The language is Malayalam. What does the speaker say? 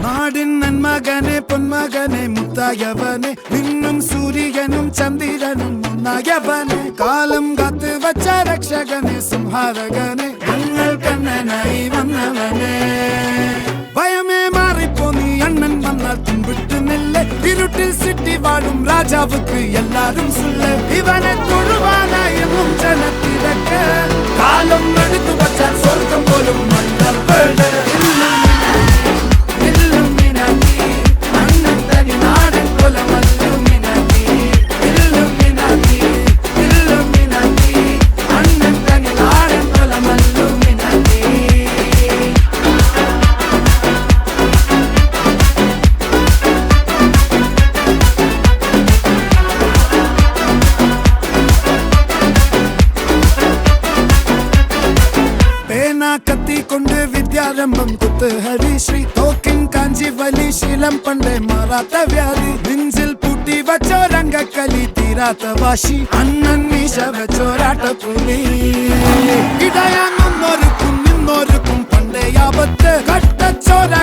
നാടിൻ നന്മകനെ പൊന്മകനെ മുത്തായവനെ നിന്നും സൂര്യനും ചന്ദ്രനും ഒന്നായവനെ കാലം കാത്ത് വച്ച രക്ഷകനെ സംഹാരകനെ ഞങ്ങൾ കണ്ണനായി വന്നവനെ ഭയമേ മാറിപ്പോ നീ അണ്ണൻ വന്നാൽ തുമ്പിട്ടുന്നില്ല ഇരുട്ടിൽ സിറ്റി വാഴും രാജാവുക്ക് എല്ലാരും സുല്ല ഇവനെ തൊഴുവാനായെന്നും ജനത്തിരക്ക് കാലം എടുത്തു വച്ചാൽ സ്വർഗം പോലും മണ്ണപ്പേട് കത്തിക്കൊണ്ട് വിദ്യാരംഭം കുത്ത് ഹരിശ്രീ തോക്കിൻ കാഞ്ചി വലി ശീലം പണ്ടേ മാറാത്ത വ്യാധി നെഞ്ചിൽ പൂട്ടി വച്ചോരംഗക്കലി തീരാത്ത വാശി അണ്ണൻ മീശ വെച്ചോരാട്ടപ്പുലി ഇടയാങ്ങൊന്നൊരുക്കും നിന്നൊരുക്കും പണ്ടേ ആപത്ത് കട്ടച്ചോര